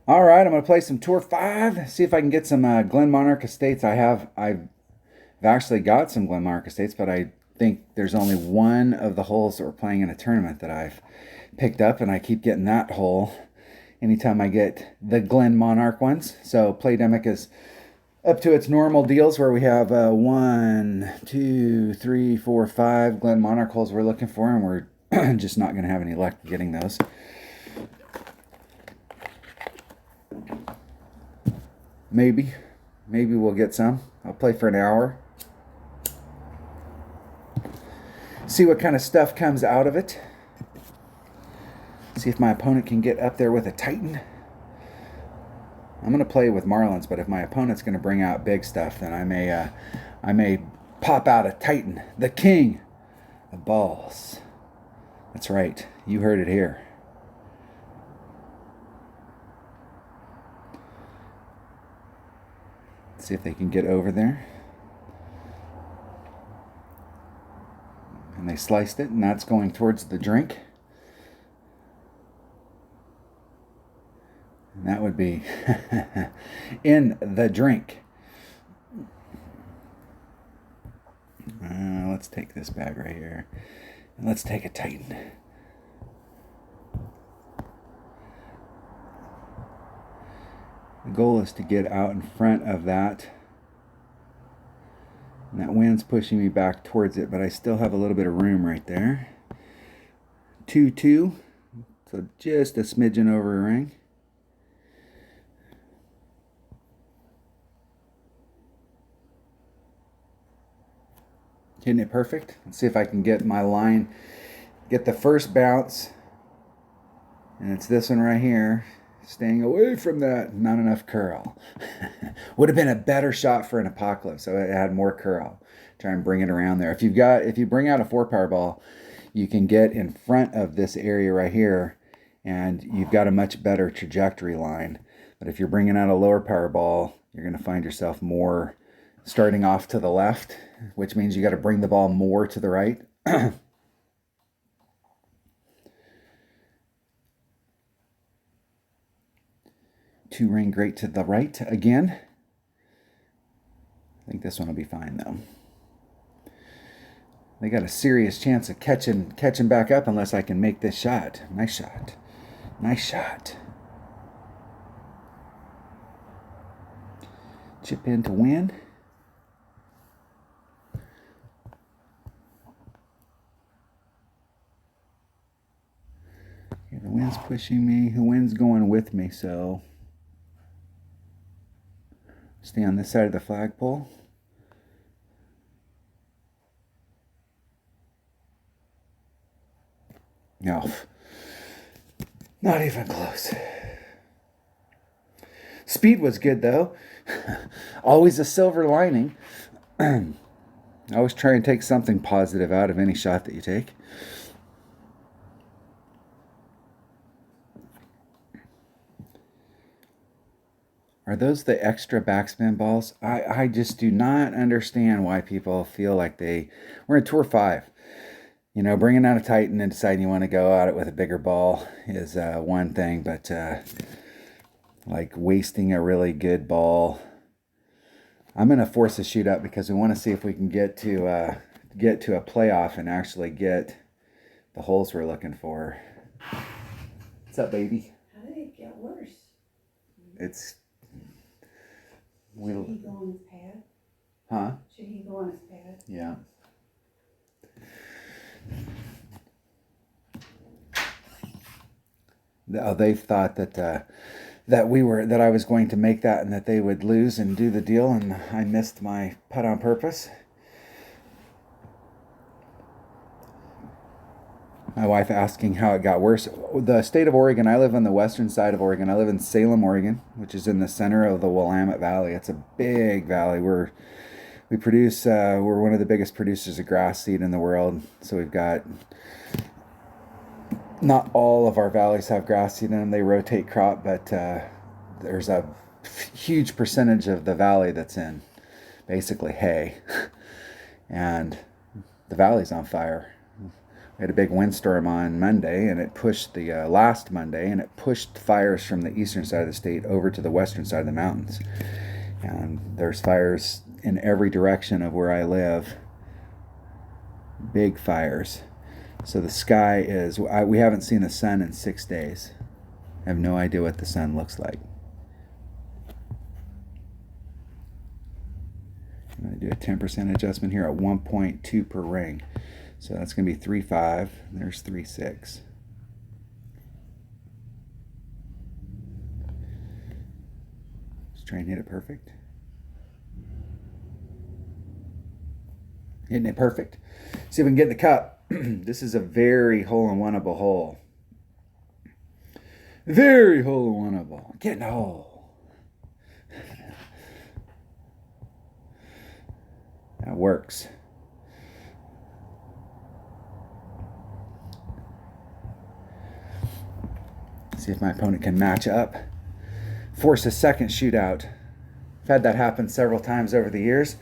All right, I'm going to play some Tour 5, see if I can get some Glenmonarch Estates. I've actually got some Glenmonarch Estates, but I think there's only one of the holes that we're playing in a tournament that I've picked up, and I keep getting that hole anytime I get the Glenmonarch ones. So Playdemic is up to its normal deals where we have 1, 2, 3, 4, 5 Glenmonarch holes we're looking for, and we're just not going to have any luck getting those. Maybe we'll get some. I'll play for an hour. See what kind of stuff comes out of it. See if my opponent can get up there with a Titan. I'm going to play with Marlins, but if my opponent's going to bring out big stuff, then I may pop out a Titan, the king of balls. That's right. You heard it here. See if they can get over there. And they sliced it, and that's going towards the drink. And that would be in the drink. Let's take this bag right here. And let's take a Titan. The goal is to get out in front of that. And that wind's pushing me back towards it, but I still have a little bit of room right there. 2-2. So just a smidgen over a ring. Hitting it perfect. Let's see if I can get my line, get the first bounce. And it's this one right here. Staying away from that. Not enough curl. Would have been a better shot for an Apocalypse, so it had more curl. Try and bring it around there. If you bring out a 4-power ball, you can get in front of this area right here, and you've got a much better trajectory line. But if you're bringing out a lower power ball, you're going to find yourself more starting off to the left, which means you got to bring the ball more to the right. 2-ring great to the right again. I think this one will be fine though. They got a serious chance of catching back up unless I can make this shot. Nice shot. Nice shot. Chip in to win. Okay, the wind's pushing me. The wind's going with me, so stay on this side of the flagpole. No, not even close. Speed was good though. Always a silver lining. Always try and take something positive out of any shot that you take. Are those the extra backspin balls? I just do not understand why people feel like we're in Tour 5. You know, bringing out a Titan and deciding you want to go at it with a bigger ball is one thing, but like wasting a really good ball. I'm going to force a shootout because we want to see if we can get to a playoff and actually get the holes we're looking for. What's up, baby? How did it get worse? It's... Should he go on his pad? Huh? Should he go on his pad? Yeah. Oh, they thought that I was going to make that and that they would lose and do the deal, and I missed my putt on purpose. My wife asking how it got worse. The state of Oregon, I live on the western side of Oregon. I live in Salem, Oregon, which is in the center of the Willamette Valley. It's a big valley. We're one of the biggest producers of grass seed in the world. So we've got, not all of our valleys have grass seed in them. They rotate crop, but there's a huge percentage of the valley that's in basically hay. And the valley's on fire. We had a big windstorm on Monday, and it pushed the last Monday, and it pushed fires from the eastern side of the state over to the western side of the mountains. And there's fires in every direction of where I live. Big fires. So the sky is, we haven't seen the sun in 6 days. I have no idea what the sun looks like. I'm going to do a 10% adjustment here at 1.2 per ring. So that's going to be 3.5. There's 3.6. Let's try and hit it perfect. Hitting it perfect. See if we can get in the cup. This is a very hole-in-one-able hole. Very hole-in-one-able. Get in the hole. That works. See if my opponent can match up. Force a second shootout. I've had that happen several times over the years.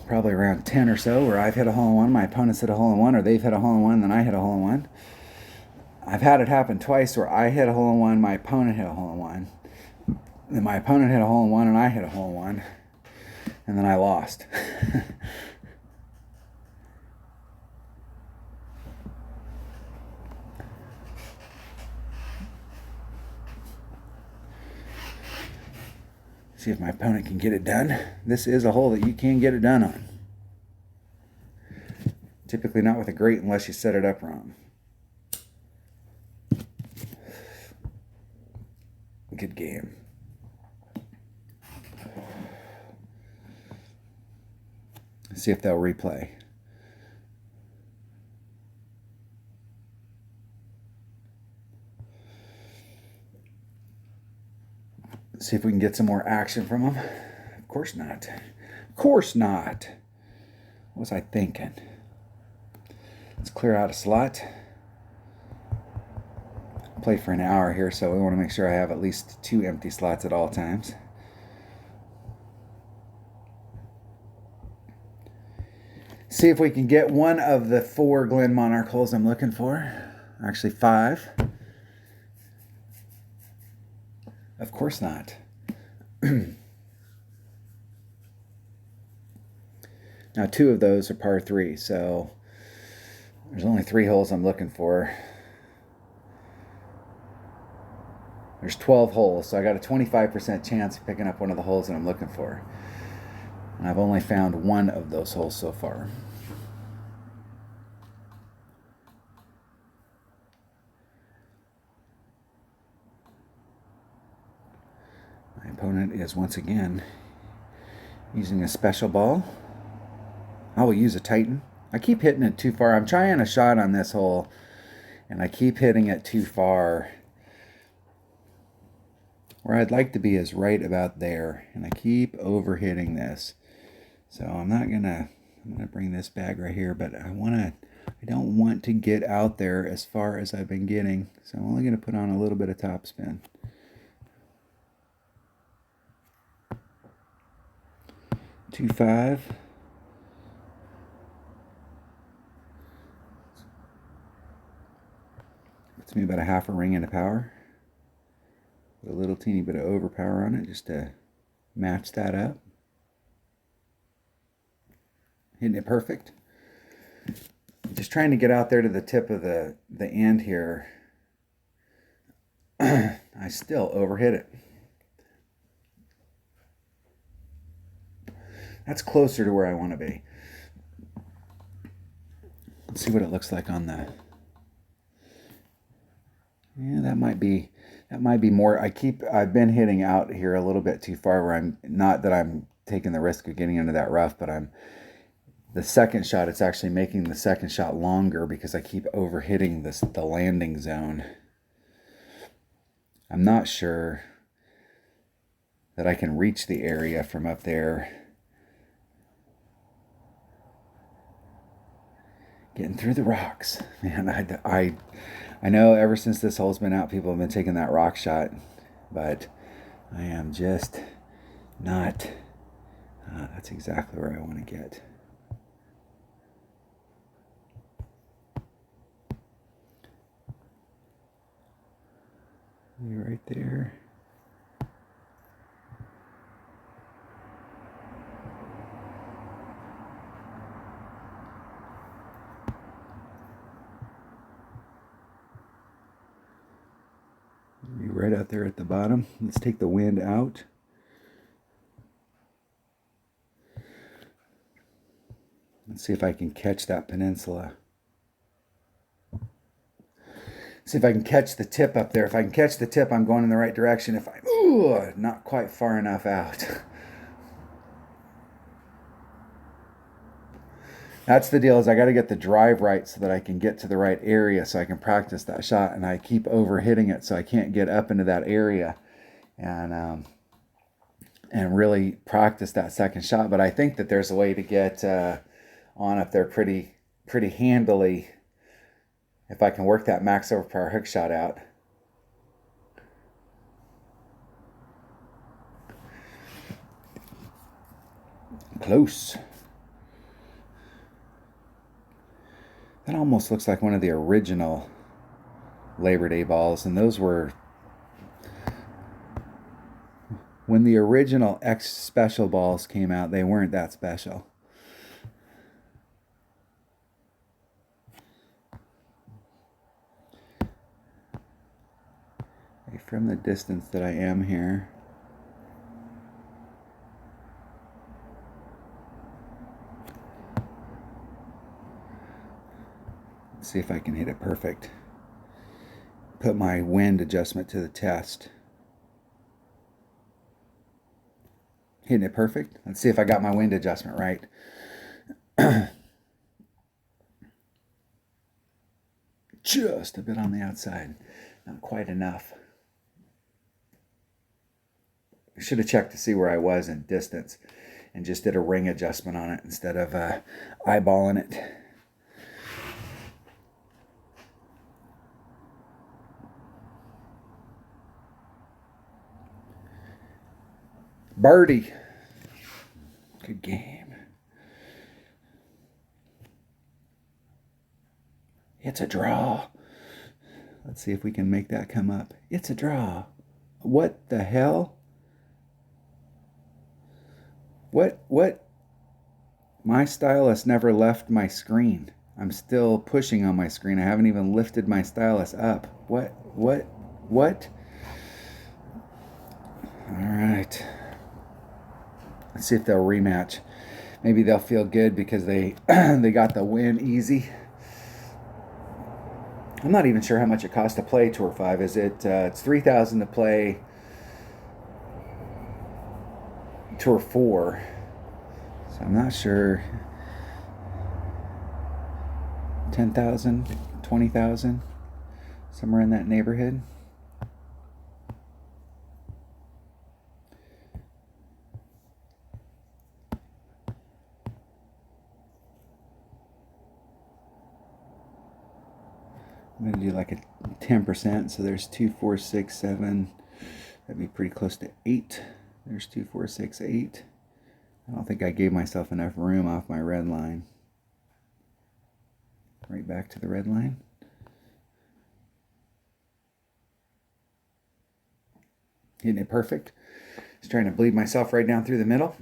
Probably around 10 or so where I've hit a hole-in-one, my opponent's hit a hole-in-one, or they've hit a hole-in-one, and then I hit a hole-in-one. I've had it happen twice where I hit a hole-in-one, my opponent hit a hole-in-one. Then my opponent hit a hole-in-one and I hit a hole-in-one. And then I lost. See if my opponent can get it done. This is a hole that you can get it done on. Typically not with a grate unless you set it up wrong. Good game. See if they'll replay. See if we can get some more action from them. Of course not. Of course not. What was I thinking? Let's clear out a slot. Play for an hour here, so we want to make sure I have at least 2 empty slots at all times. See if we can get one of the 4 Glenmonarch holes I'm looking for. Actually 5. Of course not. Now 2 of those are par 3, so there's only 3 holes I'm looking for. There's 12 holes, so I got a 25% chance of picking up one of the holes that I'm looking for. And I've only found 1 of those holes so far. My opponent is once again using a special ball. I will use a Titan. I keep hitting it too far. I'm trying a shot on this hole, and I keep hitting it too far. Where I'd like to be is right about there, and I keep overhitting this. So I'm gonna bring this bag right here, but I don't want to get out there as far as I've been getting. So I'm only gonna put on a little bit of topspin. 2.5. Puts me about a half a ring into power. Put a little teeny bit of overpower on it just to match that up. Hitting it perfect. Just trying to get out there to the tip of the end here. I still overhit it. That's closer to where I want to be. Let's see what it looks like on the... Yeah, that might be more. I've been hitting out here a little bit too far where I'm not that I'm taking the risk of getting into that rough, but the second shot, it's actually making the second shot longer because I keep overhitting the landing zone. I'm not sure that I can reach the area from up there. Getting through the rocks. Man, I know ever since this hole's been out, people have been taking that rock shot, but I am just not That's exactly where I want to get. You're right there. You're right out there at the bottom. Let's take the wind out. Let's see if I can catch that peninsula. See if I can catch the tip up there. If I can catch the tip, I'm going in the right direction. If I'm not quite far enough out. That's the deal, is I got to get the drive right so that I can get to the right area so I can practice that shot. And I keep over hitting it so I can't get up into that area and really practice that second shot. But I think that there's a way to get on up there pretty handily if I can work that max overpower hook shot out. Close. That almost looks like one of the original Labor Day balls, and those were when the original X Special balls came out. They weren't that special. From the distance that I am here, let's see if I can hit it perfect. Put my wind adjustment to the test. Hitting it perfect. Let's see if I got my wind adjustment right. Just a bit on the outside. Not quite enough. I should have checked to see where I was in distance and just did a ring adjustment on it instead of eyeballing it. Birdie. Good game. It's a draw. Let's see if we can make that come up. It's a draw. What the hell? What? My stylus never left my screen. I'm still pushing on my screen. I haven't even lifted my stylus up. What? All right. Let's see if they'll rematch. Maybe they'll feel good because they they got the win easy. I'm not even sure how much it costs to play Tour 5. Is it? It's $3,000 to play Tour 4. So I'm not sure. 10,000, 20,000, somewhere in that neighborhood. I'm going to do like a 10%. So there's 2, 4, 6, 7. That'd be pretty close to 8. There's 2, 4, 6, 8. I don't think I gave myself enough room off my red line. Right back to the red line. Hitting it perfect. Just trying to bleed myself right down through the middle.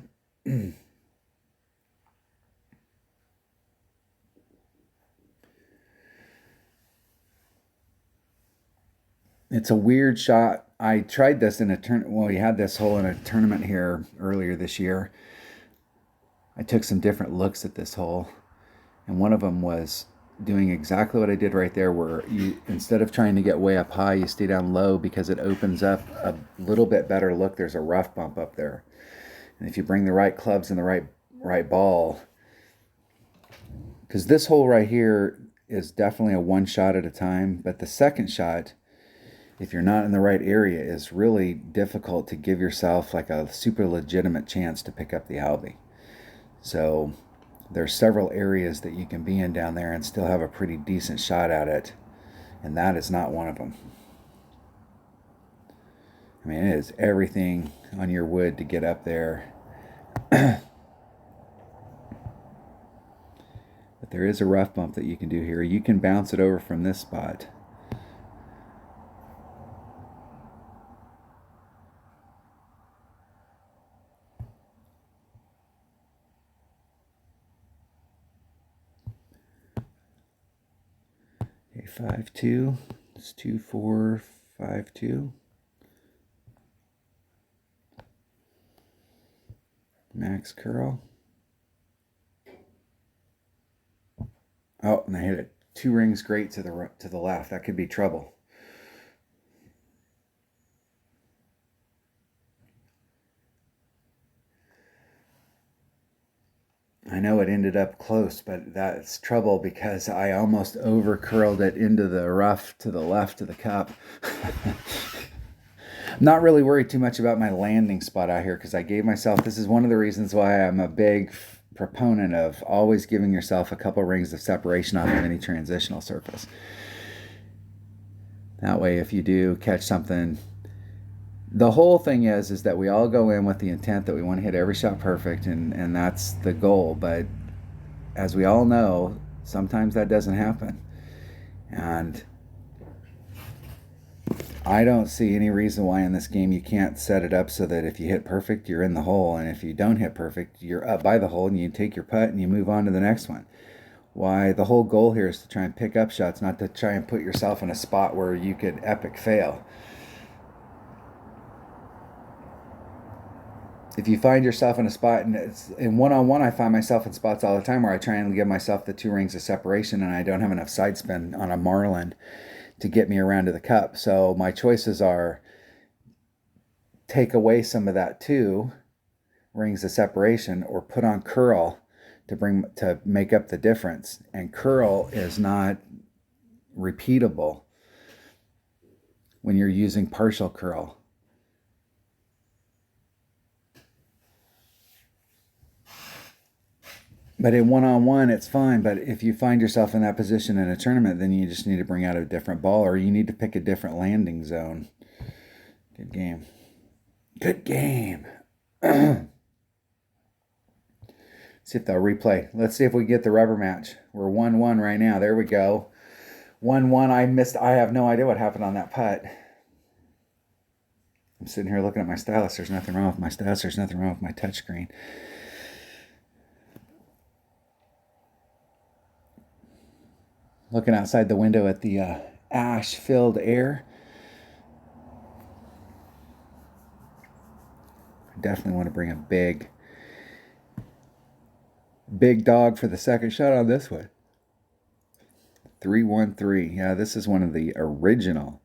It's a weird shot. I tried this in a tournament. Well, we had this hole in a tournament here earlier this year. I took some different looks at this hole, and one of them was doing exactly what I did right there, where you, instead of trying to get way up high, you stay down low because it opens up a little bit better look. There's a rough bump up there, and if you bring the right clubs and the right ball, because this hole right here is definitely a one shot at a time, but the second shot, if you're not in the right area, is really difficult to give yourself like a super legitimate chance to pick up the Albie. So there's several areas that you can be in down there and still have a pretty decent shot at it, and that is not one of them. I mean, it is everything on your wood to get up there. But there is a rough bump that you can do here. You can bounce it over from this spot. Okay, 5-2. It's 2-4, 5-2. Max curl. Oh, and I hit it 2 rings great to the left. That could be trouble. I know it ended up close, but that's trouble because I almost over curled it into the rough to the left of the cup. I'm not really worried too much about my landing spot out here because I gave myself, this is one of the reasons why I'm a big proponent of always giving yourself a couple rings of separation off of any transitional surface. That way, if you do catch something, the whole thing is that we all go in with the intent that we want to hit every shot perfect, and that's the goal. But as we all know, sometimes that doesn't happen. And I don't see any reason why in this game you can't set it up so that if you hit perfect, you're in the hole. And if you don't hit perfect, you're up by the hole and you take your putt and you move on to the next one. Why the whole goal here is to try and pick up shots, not to try and put yourself in a spot where you could epic fail. If you find yourself in a spot, and it's in one-on-one, I find myself in spots all the time where I try and give myself the 2 rings of separation and I don't have enough side spin on a marlin to get me around to the cup. So my choices are take away some of that 2 rings of separation or put on curl to make up the difference. And curl is not repeatable when you're using partial curl. But in one-on-one, it's fine. But if you find yourself in that position in a tournament, then you just need to bring out a different ball or you need to pick a different landing zone. Good game. Good game. See if they'll replay. Let's see if we get the rubber match. We're 1-1 right now. There we go. 1-1. I missed. I have no idea what happened on that putt. I'm sitting here looking at my stylus. There's nothing wrong with my stylus. There's nothing wrong with my touchscreen. Looking outside the window at the ash-filled air. I definitely want to bring a big dog for the second shot on this one. 313. Yeah, this is one of the original.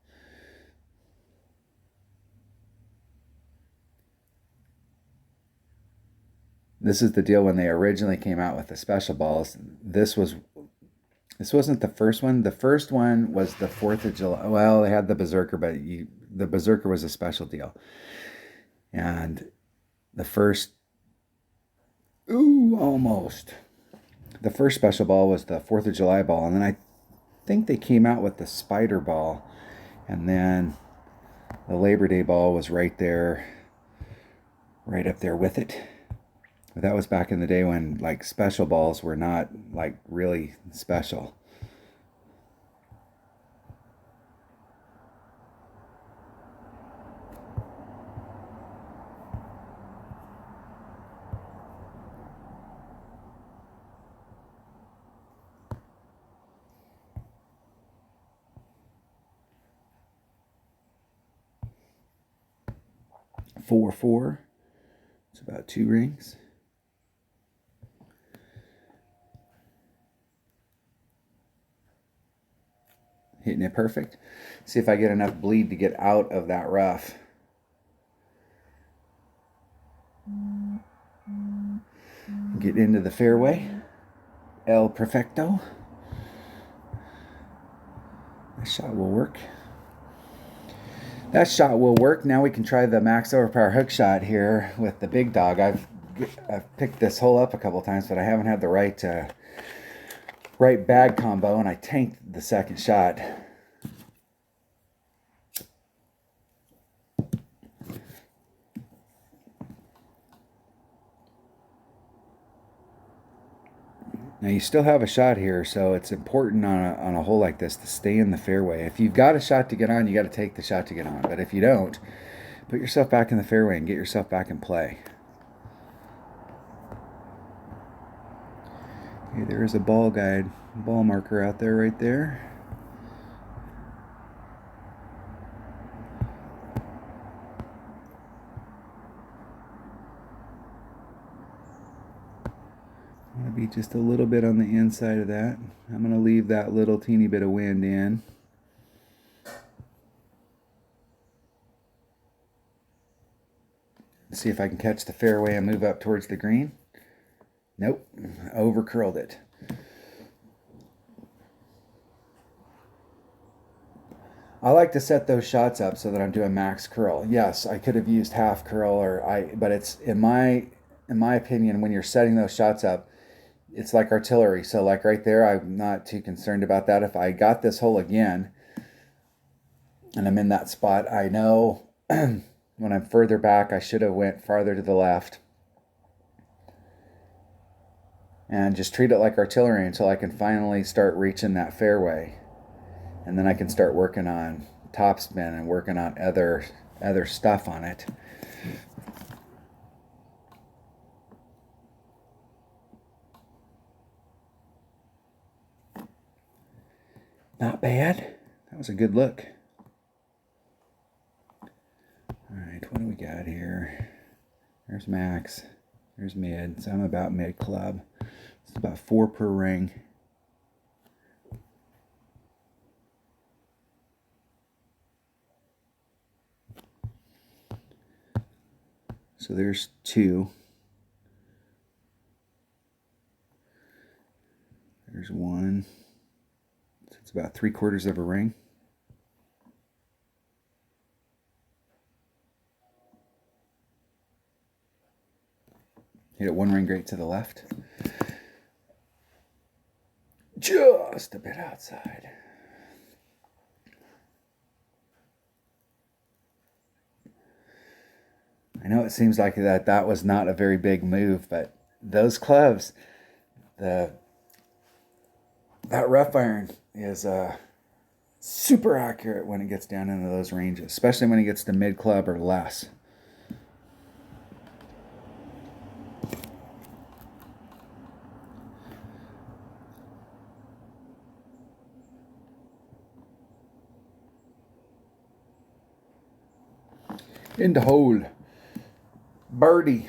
This is the deal when they originally came out with the special balls. This wasn't the first one. The first one was the 4th of July. Well, they had the Berserker, but the Berserker was a special deal. And the first, almost. The first special ball was the 4th of July ball. And then I think they came out with the Spider ball. And then the Labor Day ball was right there, right up there with it. But that was back in the day when like special balls were not like really special. Four. It's about 2 rings. Hitting it perfect. See if I get enough bleed to get out of that rough. Get into the fairway. El Perfecto. That shot will work. That shot will work. Now we can try the max overpower hook shot here with the big dog. I've picked this hole up a couple times, but I haven't had the right bag combo, and I tanked the second shot. Now you still have a shot here, so it's important on a hole like this to stay in the fairway. If you've got a shot to get on, you got to take the shot to get on. But if you don't, put yourself back in the fairway and get yourself back in play. Okay, there is a ball guide, ball marker out there right there. I'm going to be just a little bit on the inside of that. I'm going to leave that little teeny bit of wind in. See if I can catch the fairway and move up towards the green. Nope, over curled it. I like to set those shots up so that I'm doing max curl. Yes, I could have used half curl, but it's in my opinion, when you're setting those shots up, it's like artillery. So like right there, I'm not too concerned about that. If I got this hole again and I'm in that spot, I know when I'm further back, I should have went farther to the left. And just treat it like artillery until I can finally start reaching that fairway. And then I can start working on topspin and working on other stuff on it. Not bad. That was a good look. All right, what do we got here? There's max. There's mid. So I'm about mid club. It's about 4 per ring. So there's 2. There's 1. So it's about 3/4 of a ring. Hit it 1 ring great to the left. Just a bit outside. I know it seems like that was not a very big move, but those clubs, that rough iron is super accurate when it gets down into those ranges, especially when it gets to mid club or less. Into hole. Birdie.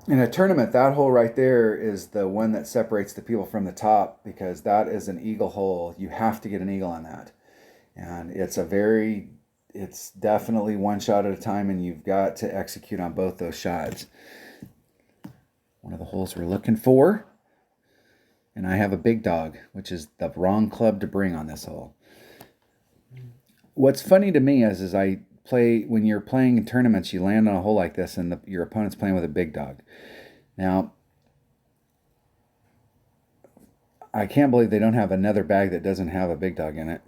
In a tournament, that hole right there is the one that separates the people from the top, because that is an eagle hole. You have to get an eagle on that. And it's definitely one shot at a time, and you've got to execute on both those shots. One of the holes we're looking for. And I have a big dog, which is the wrong club to bring on this hole. What's funny to me is when you're playing in tournaments, you land on a hole like this and your opponent's playing with a big dog. Now, I can't believe they don't have another bag that doesn't have a big dog in it.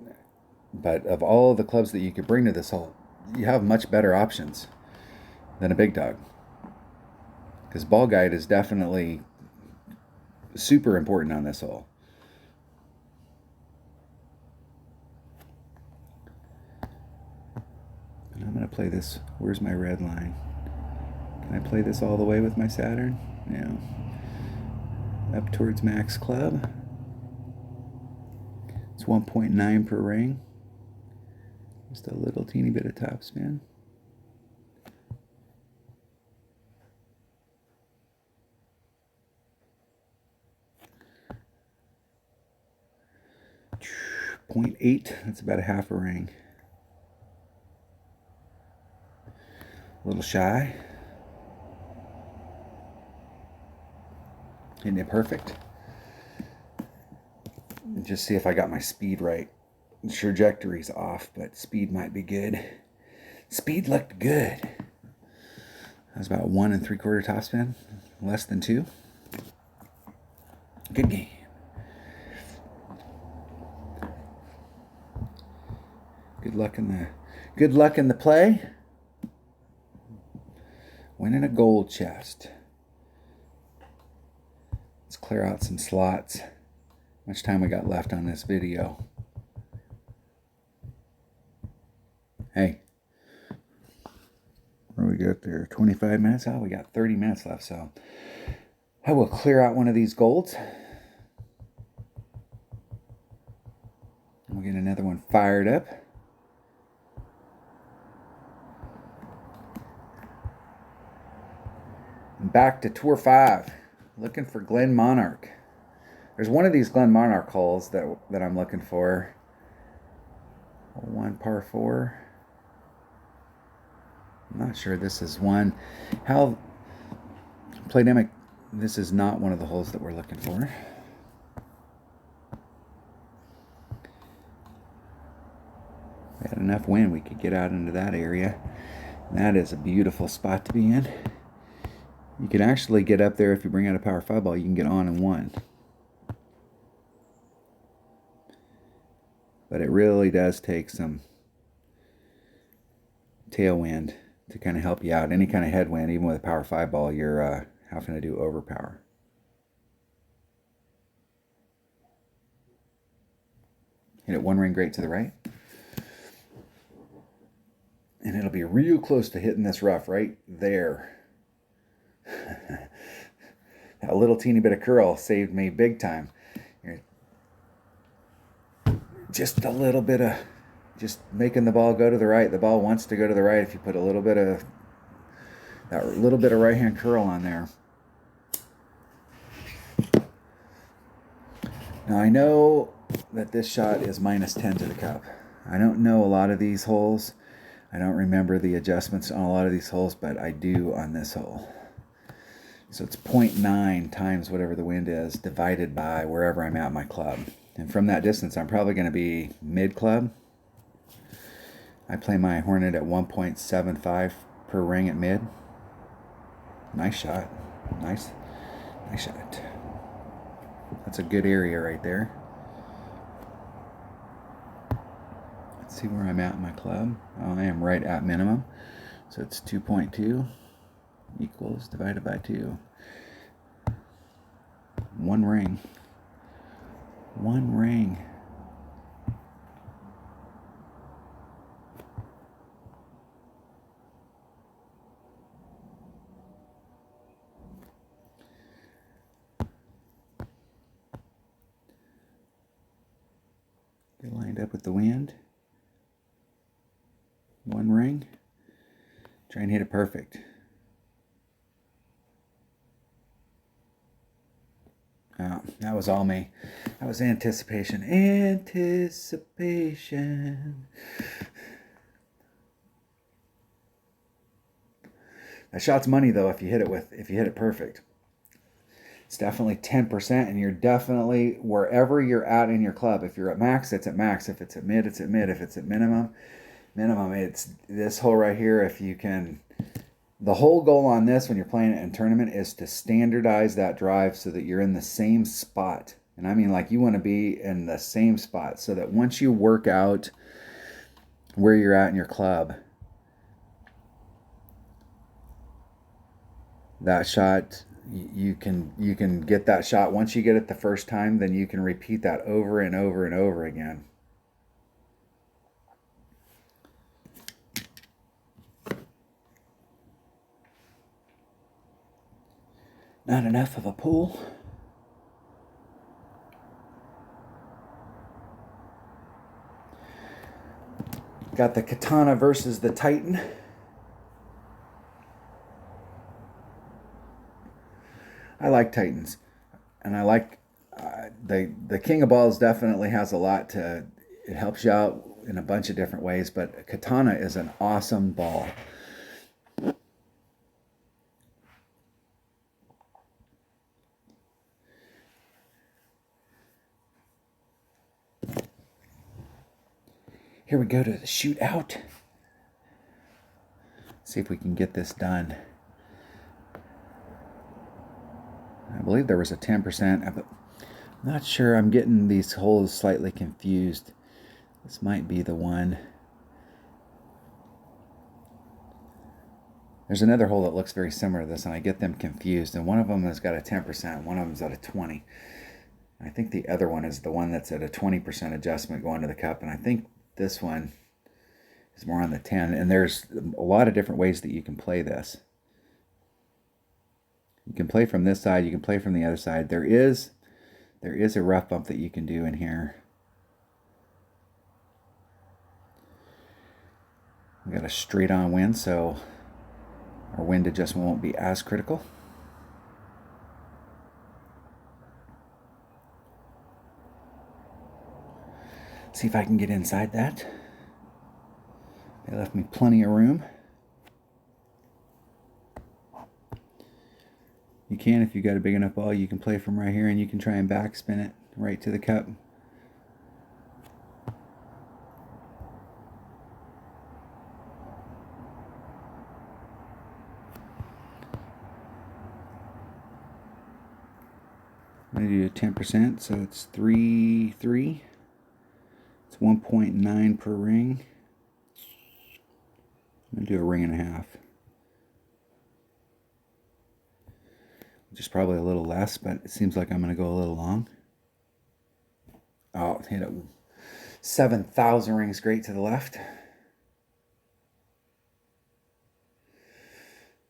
But of all of the clubs that you could bring to this hole, you have much better options than a big dog. Because ball guide is definitely super important on this hole. And I'm going to play this. Where's my red line? Can I play this all the way with my Saturn? No. Up towards max club. It's 1.9 per ring. Just a little teeny bit of topspin. .8. That's about a half a ring. A little shy. Isn't it perfect? And just see if I got my speed right. The trajectory's off, but speed might be good. Speed looked good. That was about 1 3/4 topspin. Less than 2. Good game. Good luck in the play. Winning a gold chest. It's clear. clear out some slots. How much time we got left on this video? Hey, where we got there? 25 minutes? Oh, we got 30 minutes left, so I will clear out one of these golds. We'll get another one fired up. And back to Tour 5, looking for Glenmonarch. There's one of these Glenmonarch holes that I'm looking for. One par 4. I'm not sure this is one. How Playdemic, this is not one of the holes that we're looking for. We had enough wind, we could get out into that area. That is a beautiful spot to be in. You can actually get up there if you bring out a power 5 ball. You can get on in one. But it really does take some tailwind to kind of help you out. Any kind of headwind, even with a power 5 ball, you're having to do overpower. Hit it one ring great to the right. And it'll be real close to hitting this rough right there. That little teeny bit of curl saved me big time. Just a little bit of, just making the ball go to the right. The ball wants to go to the right if you put a little bit of, that little bit of right hand curl on there. Now I know that this shot is -10 to the cup. I don't know a lot of these holes. I don't remember the adjustments on a lot of these holes, but I do on this hole. So it's 0.9 times whatever the wind is divided by wherever I'm at in my club. And from that distance, I'm probably going to be mid-club. I play my Hornet at 1.75 per ring at mid. Nice shot. Nice shot. That's a good area right there. Let's see where I'm at in my club. Oh, I am right at minimum. So it's 2.2 equals divided by 2. One ring. One ring. Get lined up with the wind. One ring. Try and hit it perfect. Oh, that was all me. That was anticipation. Anticipation. That shot's money though if you hit it perfect. It's definitely 10%, and you're definitely wherever you're at in your club. If you're at max, it's at max. If it's at mid, it's at mid. If it's at minimum, it's this hole right here. If you can, the whole goal on this when you're playing it in tournament is to standardize that drive so that you're in the same spot. And I mean, like, you want to be in the same spot so that once you work out where you're at in your club, that shot, you can get that shot. Once you get it the first time, then you can repeat that over and over and over again. Not enough of a pull. Got the Katana versus the Titan. I like Titans, and I like the King of Balls. Definitely has a lot to. It helps you out in a bunch of different ways, but Katana is an awesome ball. Here we go to the shootout. See if we can get this done. I believe there was a 10%. I'm not sure. I'm getting these holes slightly confused. This might be the one. There's another hole that looks very similar to this, and I get them confused. And one of them has got a 10%, one of them's at a 20. I think the other one is the one that's at a 20% adjustment going to the cup, and I think this one is more on the 10. And there's a lot of different ways that you can play this. You can play from this side, you can play from the other side. There is a rough bump that you can do in here. We got a straight on wind, so our wind adjustment won't be as critical. See if I can get inside that. They left me plenty of room. You can, if you got a big enough ball, you can play from right here and you can try and backspin it right to the cup. I'm going to do 10%, so it's 3. It's 1.9 per ring. I'm going to do a ring and a half. Just probably a little less, but it seems like I'm going to go a little long. Oh, hit it 7,000 rings great to the left.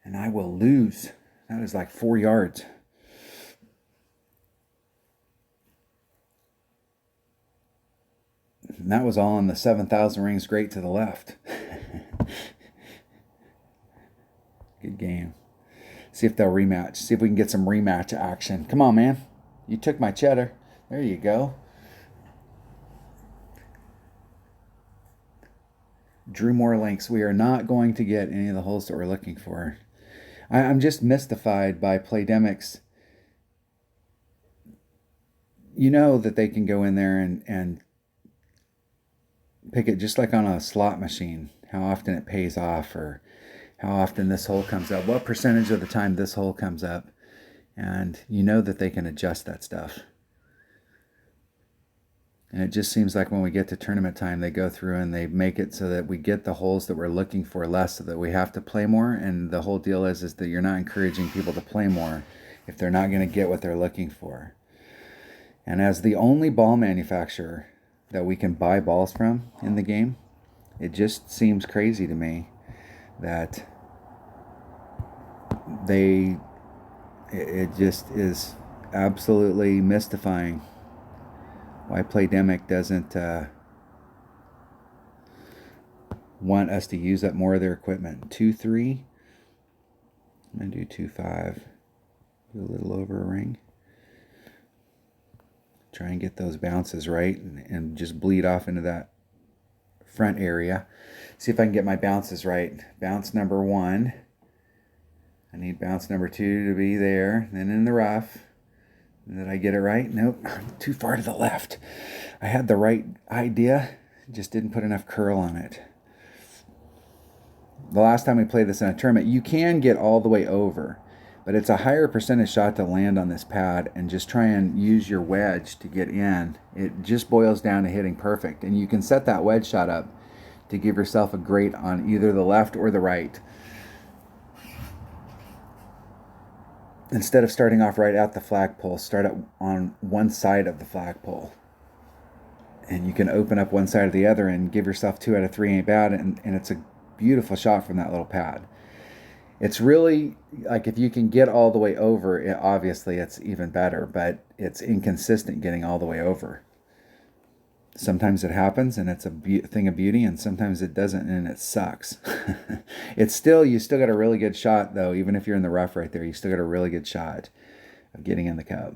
And I will lose. That is like 4 yards. And that was all on the 7,000 rings great to the left. Good game. See if they'll rematch. See if we can get some rematch action. Come on, man. You took my cheddar. There you go. Drew more links. We are not going to get any of the holes that we're looking for. I'm just mystified by Playdemics. You know that they can go in there and pick it just like on a slot machine, how often it pays off, or how often this hole comes up, what percentage of the time this hole comes up, and you know that they can adjust that stuff. And it just seems like when we get to tournament time, they go through and they make it so that we get the holes that we're looking for less, so that we have to play more. And the whole deal is that you're not encouraging people to play more if they're not going to get what they're looking for. And as the only ball manufacturer that we can buy balls from in the game, it just seems crazy to me that it just is absolutely mystifying why Playdemic doesn't want us to use up more of their equipment. 2-3. I'm going to do 2-5. Do a little over a ring. Try and get those bounces right and just bleed off into that front area. See if I can get my bounces right. Bounce number 1. I need bounce number 2 to be there. Then in the rough. Did I get it right? Nope. I'm too far to the left. I had the right idea. Just didn't put enough curl on it. The last time we played this in a tournament, you can get all the way over, but it's a higher percentage shot to land on this pad and just try and use your wedge to get in. It just boils down to hitting perfect. And you can set that wedge shot up to give yourself a great on either the left or the right. Instead of starting off right at the flagpole, start on one side of the flagpole. And you can open up one side or the other and give yourself 2 out of 3 ain't bad, and it's a beautiful shot from that little pad. It's really, like, if you can get all the way over, obviously it's even better, but it's inconsistent getting all the way over. Sometimes it happens and it's a thing of beauty, and sometimes it doesn't and it sucks. You still got a really good shot, though. Even if you're in the rough right there, you still got a really good shot of getting in the cup.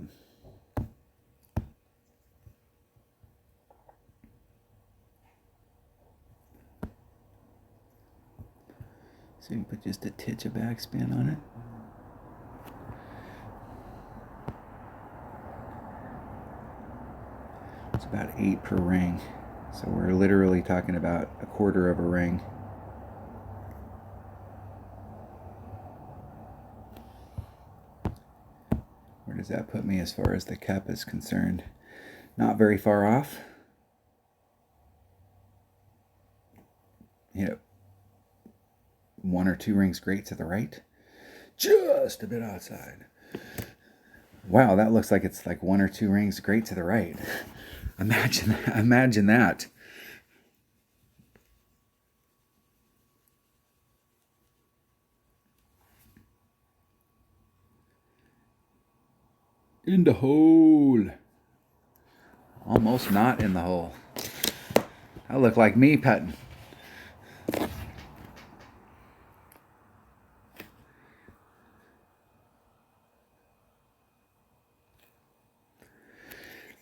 So you put just a titch of backspin on it. It's about 8 per ring. So we're literally talking about a quarter of a ring. Where does that put me as far as the cup is concerned? Not very far off. Hit it 1 or 2 rings great to the right. Just a bit outside. Wow, that looks like it's like 1 or 2 rings great to the right. Imagine that. In the hole. Almost not in the hole. That looked like me putting.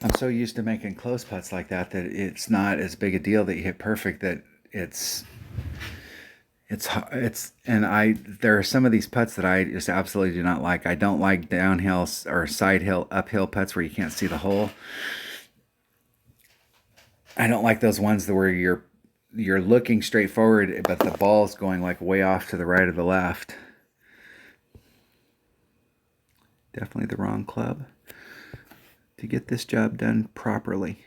I'm so used to making close putts like that it's not as big a deal that you hit perfect, that there are some of these putts that I just absolutely do not like. I don't like downhill or uphill putts where you can't see the hole. I don't like those ones where you're looking straight forward, but the ball's going like way off to the right or the left. Definitely the wrong club to get this job done properly.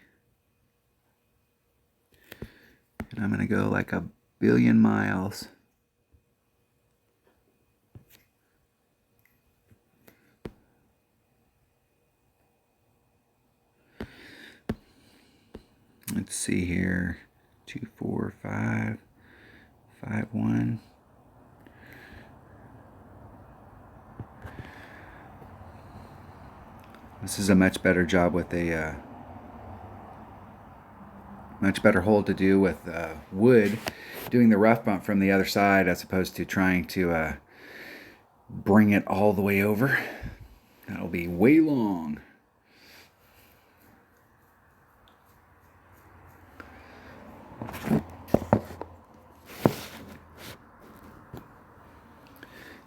And I'm going to go like a billion miles. Let's see here. 2, 4, 5, 5, 1. This is a much better job with a much better hole to do with wood, doing the rough bump from the other side as opposed to trying to bring it all the way over. That'll be way long.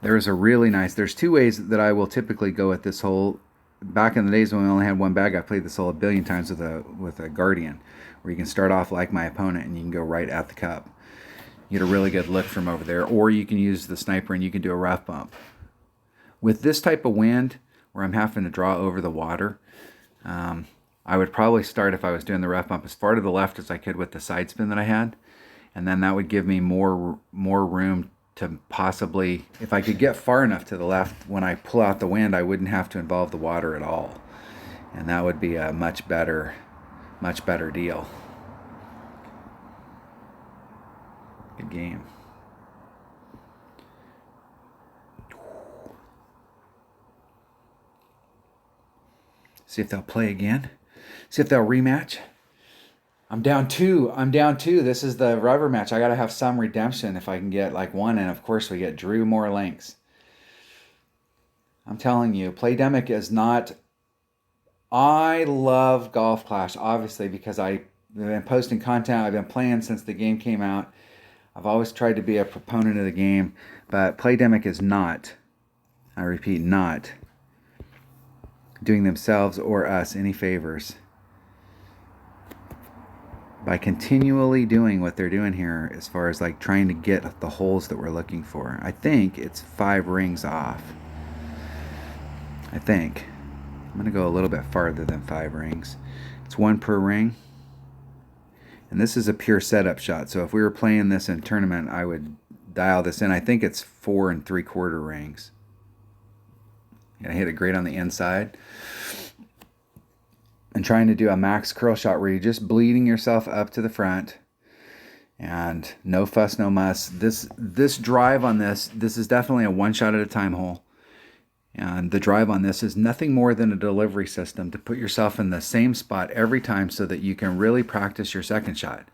There's there's 2 ways that I will typically go at this hole. Back in the days when we only had 1 bag, I played this hole a billion times with a Guardian, where you can start off like my opponent and you can go right at the cup. You get a really good look from over there, or you can use the sniper and you can do a rough bump. With this type of wind, where I'm having to draw over the water, I would probably start, if I was doing the rough bump, as far to the left as I could with the side spin that I had, and then that would give me more room to possibly, if I could get far enough to the left, when I pull out the wind, I wouldn't have to involve the water at all. And that would be a much better deal. Good game. See if they'll play again. See if they'll rematch. I'm down 2. This is the rubber match. I got to have some redemption if I can get like 1. And of course, we get Drew more links. I'm telling you, Playdemic is not... I love Golf Clash, obviously, because I've been posting content. I've been playing since the game came out. I've always tried to be a proponent of the game. But Playdemic is not, I repeat, not doing themselves or us any favors by continually doing what they're doing here as far as like trying to get the holes that we're looking for. I think it's 5 rings off. I think. I'm going to go a little bit farther than 5 rings. It's 1 per ring. And this is a pure setup shot. So if we were playing this in a tournament, I would dial this in. I think it's 4 3/4 rings. I hit it great on the inside. And trying to do a max curl shot where you're just bleeding yourself up to the front. And no fuss, no muss. This drive on this is definitely a 1 shot at a time hole. And the drive on this is nothing more than a delivery system to put yourself in the same spot every time so that you can really practice your second shot.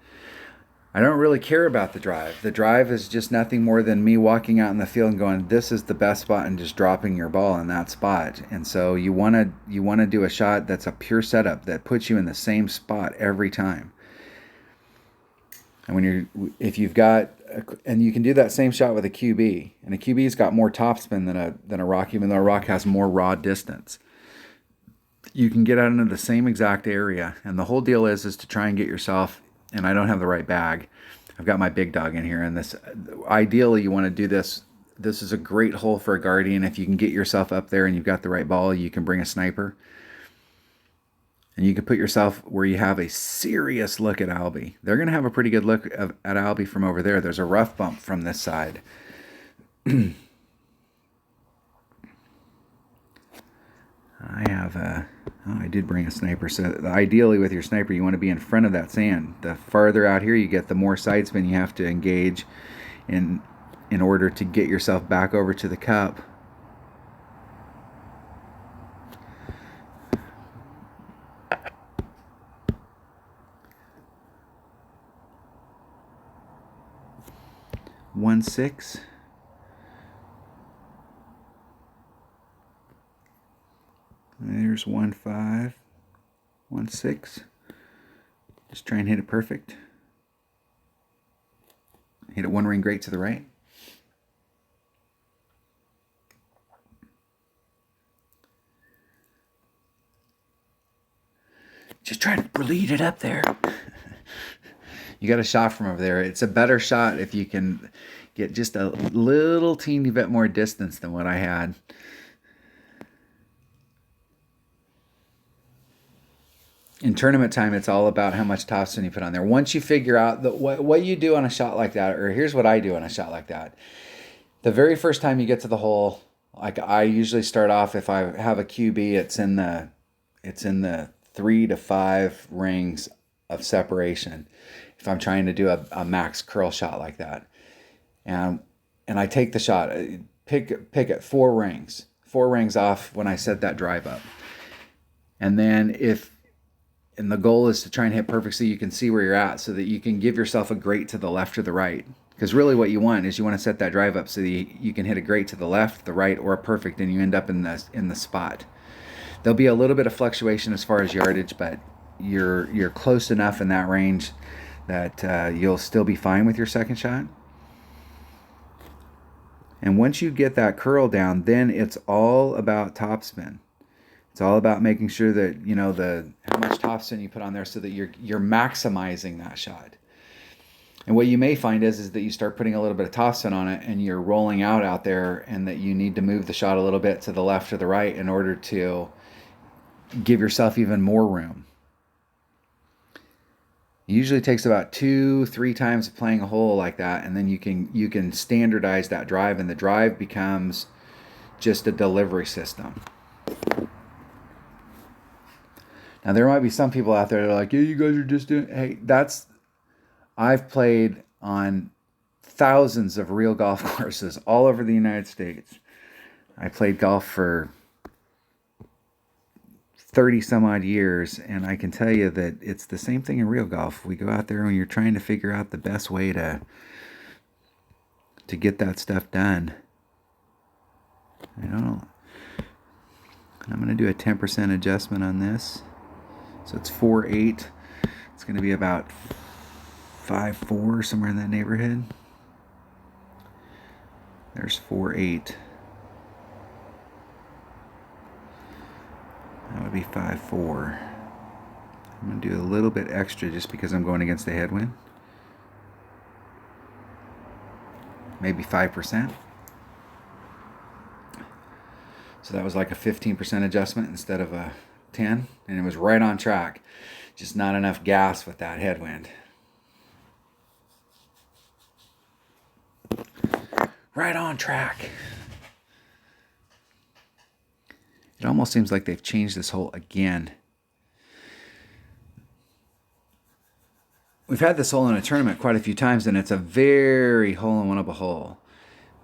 I don't really care about the drive. The drive is just nothing more than me walking out in the field and going, this is the best spot, and just dropping your ball in that spot. And so you want to do a shot that's a pure setup that puts you in the same spot every time. And if you've got, and you can do that same shot with a QB, and a QB's got more topspin than a rock, even though a rock has more raw distance. You can get out into the same exact area, and the whole deal is to try and get yourself. And I don't have the right bag. I've got my big dog in here, and this, ideally you want to do this. This is a great hole for a Guardian. If you can get yourself up there and you've got the right ball, you can bring a sniper. And you can put yourself where you have a serious look at Albie. They're going to have a pretty good look at Albie from over there. There's a rough bump from this side. I have I did bring a sniper. So ideally with your sniper, you want to be in front of that sand. The farther out here you get, the more side spin you have to engage in order to get yourself back over to the cup. One six. There's 1-5, 1-6. Just try and hit it perfect. Hit it one ring great to the right. Just try to lead it up there. You got a shot from over there. It's a better shot if you can get just a little teeny bit more distance than what I had. In tournament time, it's all about how much topspin you put on there. Once you figure out what you do on a shot like that, or here's what I do on a shot like that. The very first time you get to the hole, like I usually start off, if I have a QB, it's in the 3 to 5 rings of separation. If I'm trying to do a max curl shot like that, and I take the shot, pick it 4 rings off when I set that drive up, and then and the goal is to try and hit perfect so you can see where you're at, so that you can give yourself a great to the left or the right. Because really what you want is you want to set that drive up so that you can hit a great to the left, the right, or a perfect, and you end up in the spot. There'll be a little bit of fluctuation as far as yardage, but you're close enough in that range that you'll still be fine with your second shot. And once you get that curl down, then it's all about topspin. It's all about making sure that how much topspin you put on there so that you're maximizing that shot. And what you may find is that you start putting a little bit of topspin on it and you're rolling out there, and that you need to move the shot a little bit to the left or the right in order to give yourself even more room. It usually takes about 2-3 times of playing a hole like that, and then you can standardize that drive, and the drive becomes just a delivery system. Now, there might be some people out there that are like, yeah, you guys are just doing... Hey, I've played on thousands of real golf courses all over the United States. I played golf for 30 some odd years, and I can tell you that it's the same thing in real golf. We go out there and you're trying to figure out the best way to get that stuff done. I'm going to do a 10% adjustment on this. So it's 4.8. It's going to be about 5.4, somewhere in that neighborhood. There's 4.8. That would be 5.4. I'm going to do a little bit extra just because I'm going against the headwind. Maybe 5%. So that was like a 15% adjustment instead of a 10, and it was right on track. Just not enough gas with that headwind. Right on track. It almost seems like they've changed this hole again. We've had this hole in a tournament quite a few times, and it's a very hole-in-one-able hole.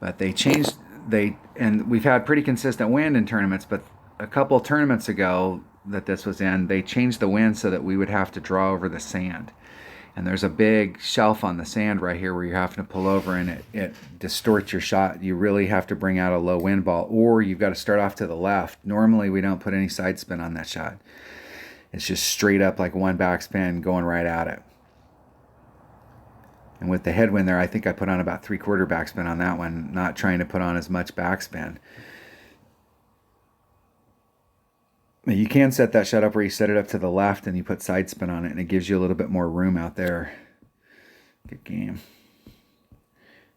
But and we've had pretty consistent wind in tournaments, but a couple of tournaments ago that this was in, they changed the wind so that we would have to draw over the sand. And there's a big shelf on the sand right here where you're having to pull over, and it distorts your shot. You really have to bring out a low wind ball, or you've got to start off to the left. Normally we don't put any side spin on that shot. It's just straight up like one backspin going right at it. And with the headwind there, I think I put on about 3/4 backspin on that one, not trying to put on as much backspin. You can set that shot up where you set it up to the left and you put side spin on it, and it gives you a little bit more room out there. Good game.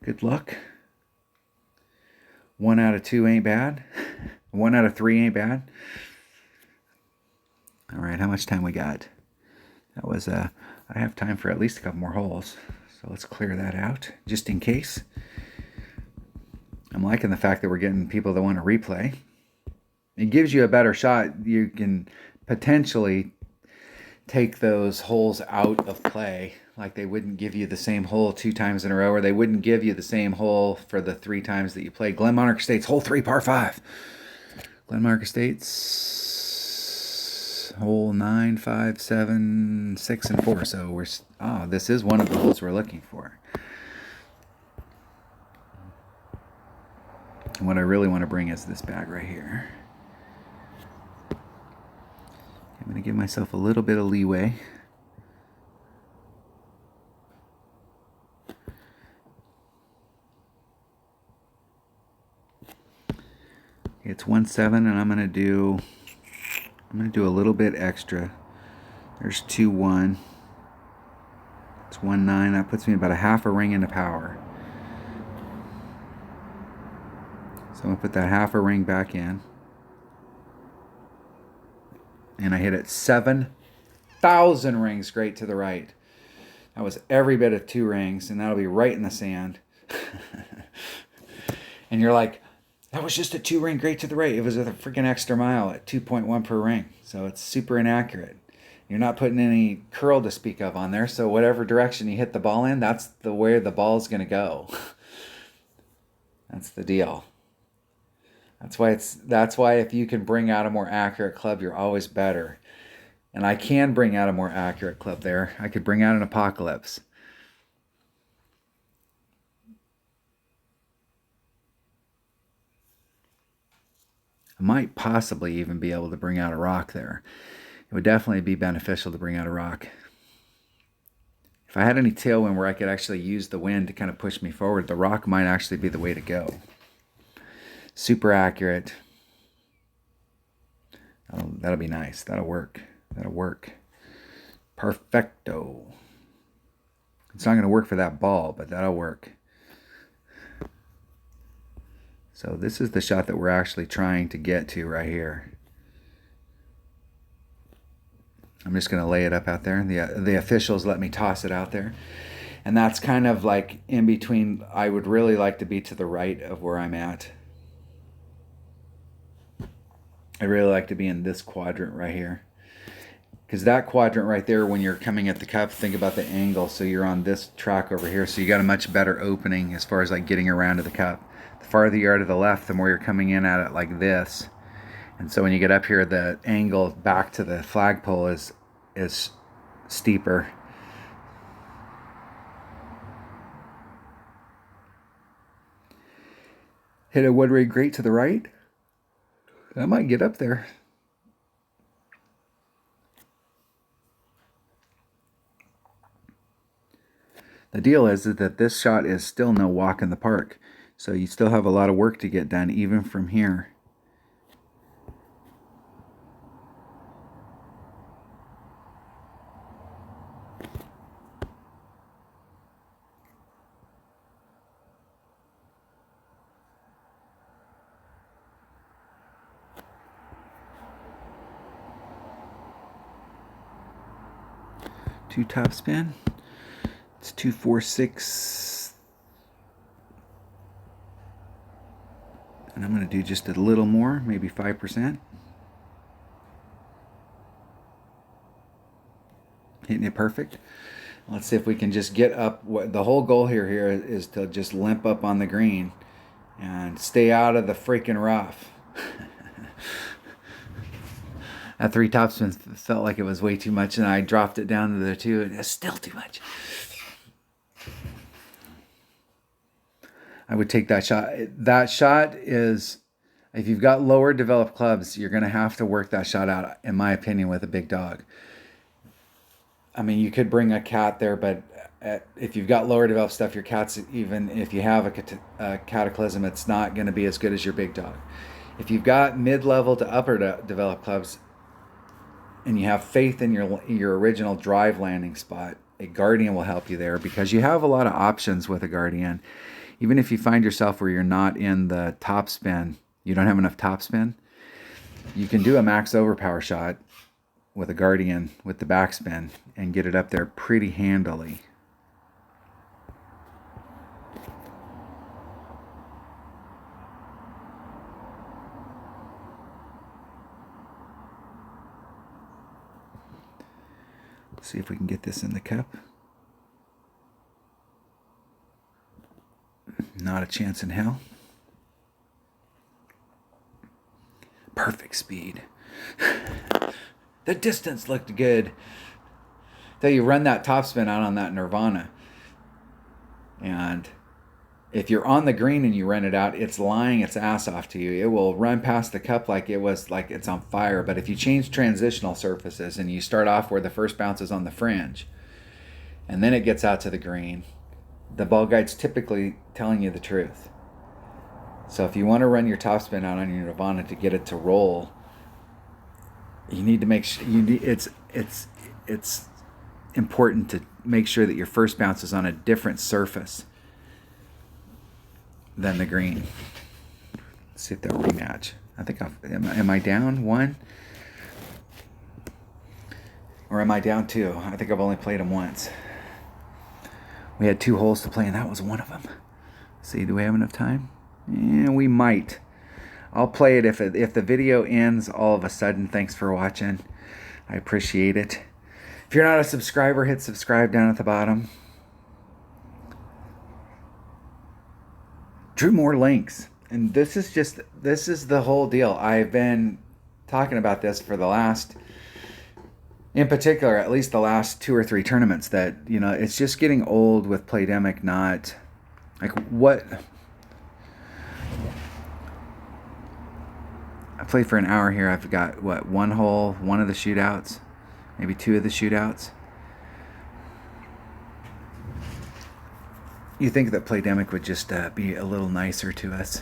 Good luck. 1 out of 2 ain't bad. 1 out of 3 ain't bad. All right, how much time we got? That was I have time for at least a couple more holes. So let's clear that out just in case. I'm liking the fact that we're getting people that want to replay. It gives you a better shot. You can potentially take those holes out of play. Like they wouldn't give you the same hole 2 times in a row, or they wouldn't give you the same hole for the 3 times that you play. Glenmonarch Estates, hole 3, par 5. Glenmonarch Estates, hole 9, 5, 7, 6, and 4. So this is one of the holes we're looking for. And what I really want to bring is this bag right here. I'm going to give myself a little bit of leeway. It's 1.7, and I'm going to do a little bit extra. There's 2.1. It's 1.9. That puts me about a half a ring into power. So I'm going to put that half a ring back in. And I hit it 7,000 rings straight to the right. That was every bit of 2 rings, and that'll be right in the sand. And you're like, that was just a 2 ring great to the right. It was a freaking extra mile at 2.1 per ring. So it's super inaccurate. You're not putting any curl to speak of on there. So whatever direction you hit the ball in, that's the way the ball's going to go. That's the deal. That's why if you can bring out a more accurate club, you're always better. And I can bring out a more accurate club there. I could bring out an Apocalypse. I might possibly even be able to bring out a rock there. It would definitely be beneficial to bring out a rock. If I had any tailwind where I could actually use the wind to kind of push me forward, the rock might actually be the way to go. Super accurate. That'll be nice. That'll work. That'll work. Perfecto. It's not going to work for that ball, but that'll work. So this is the shot that we're actually trying to get to right here. I'm just going to lay it up out there. The officials let me toss it out there. And that's kind of like in between. I would really like to be to the right of where I'm at. I really like to be in this quadrant right here. Because that quadrant right there, when you're coming at the cup, think about the angle. So you're on this track over here. So you got a much better opening as far as like getting around to the cup. The farther you are to the left, the more you're coming in at it like this. And so when you get up here, the angle back to the flagpole is steeper. Hit a wood rig great to the right. I might get up there. The deal is that this shot is still no walk in the park. So you still have a lot of work to get done even from here. Two top spin. It's 246. And I'm going to do just a little more, maybe 5%. Hitting it perfect. Let's see if we can just get up. The whole goal here is to just limp up on the green and stay out of the freaking rough. That 3 topspin felt like it was way too much, and I dropped it down to the 2. It's still too much. I would take that shot. That shot is, if you've got lower developed clubs, you're going to have to work that shot out, in my opinion, with a big dog. I mean, you could bring a cat there, but if you've got lower developed stuff, your cat's, even if you have a cataclysm, it's not going to be as good as your big dog. If you've got mid-level to upper developed clubs, and you have faith in your original drive landing spot, a Guardian will help you there, because you have a lot of options with a Guardian. Even if you find yourself where you're not in the top spin, you don't have enough top spin, you can do a max overpower shot with a Guardian with the backspin and get it up there pretty handily. See if we can get this in the cup. Not a chance in hell. Perfect speed. The distance looked good. So you run that topspin out on that Nirvana, and if you're on the green and you run it out, it's lying its ass off to you. It will run past the cup like it's on fire. But if you change transitional surfaces and you start off where the first bounce is on the fringe, and then it gets out to the green, the ball guide's typically telling you the truth. So if you want to run your topspin out on your Nirvana to get it to roll, you need to make sure it's important to make sure that your first bounce is on a different surface than the green. Let's see if they'll rematch. I think am I down 1? Or am I down 2? I think I've only played them once. We had 2 holes to play, and that was one of them. See, do we have enough time? Yeah, we might. I'll play it if the video ends all of a sudden. Thanks for watching. I appreciate it. If you're not a subscriber, hit subscribe down at the bottom. Drew more links. And this is the whole deal. I've been talking about this for the last, in particular, at least the last 2 or 3 tournaments, that, it's just getting old with Playdemic, not like what I played for an hour here. I've got one hole, one of the shootouts, maybe 2 of the shootouts. You think that Playdemic would just be a little nicer to us.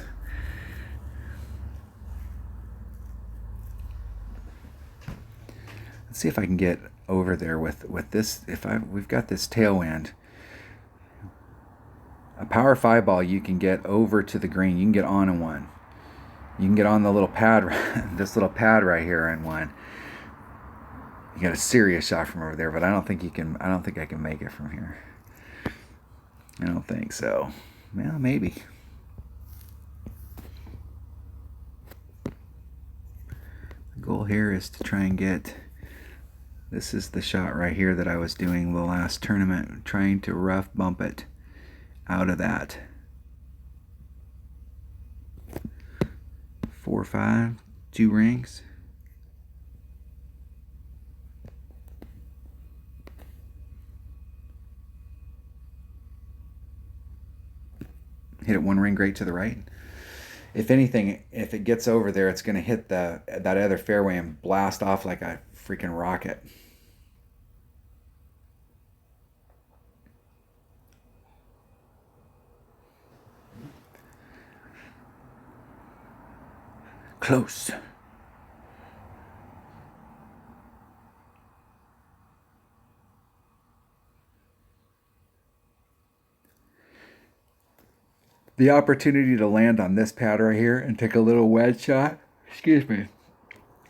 Let's see if I can get over there with this. We've got this tailwind. A power 5 ball, you can get over to the green. You can get on in one. You can get on the little pad, this little pad right here in one. You got a serious shot from over there, but I don't think I can make it from here. I don't think so. Well, maybe. The goal here is to try and get, this is the shot right here that I was doing the last tournament, trying to rough bump it out of that. 4, 5, 2 rings. Hit it 1 ring great to the right. If anything, if it gets over there, it's going to hit that other fairway and blast off like a freaking rocket. Close. The opportunity to land on this pad right here and take a little wedge shot, excuse me,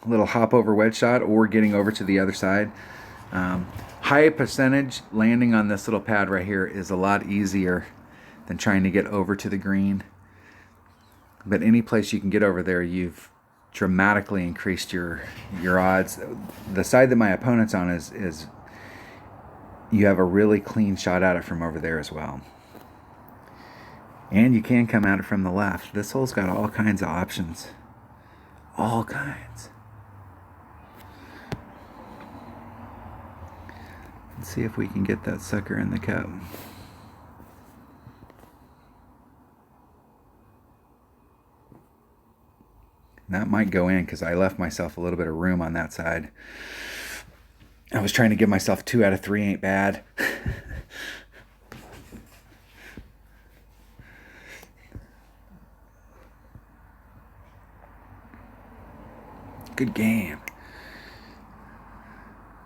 a little hop over wedge shot, or getting over to the other side. High percentage landing on this little pad right here is a lot easier than trying to get over to the green. But any place you can get over there, you've dramatically increased your odds. The side that my opponent's on is you have a really clean shot at it from over there as well. And you can come at it from the left. This hole's got all kinds of options. All kinds. Let's see if we can get that sucker in the cup. That might go in because I left myself a little bit of room on that side. I was trying to give myself 2 out of 3 ain't bad. Good game.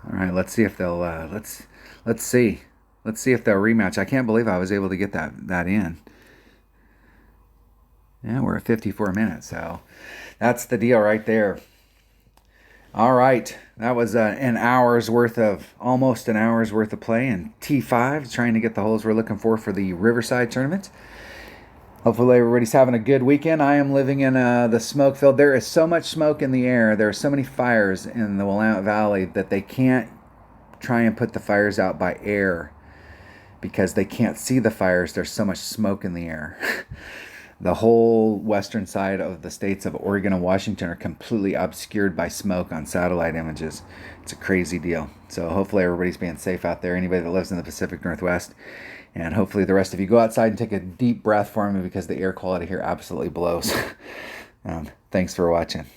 All right, let's see if they'll let's see if they'll rematch. I can't believe I was able to get that in. Yeah, we're at 54 minutes, so that's the deal right there. All right, that was almost an hour's worth of play in T5, trying to get the holes we're looking for the Riverside tournament. Hopefully everybody's having a good weekend. I am living in the smoke field. There is so mumuch smoke in the air. There are so many fires in the Willamette Valley that they can't try and put the fires out by air because they can't see the fires. There's so much smoke in the air. The whole western side of the states of Oregon and Washington are completely obscured by smoke on satellite images. It's a crazy deal. So hopefully everybody's being safe out there, anybody that lives in the Pacific Northwest. And hopefully the rest of you go outside and take a deep breath for me because the air quality here absolutely blows. Thanks for watching.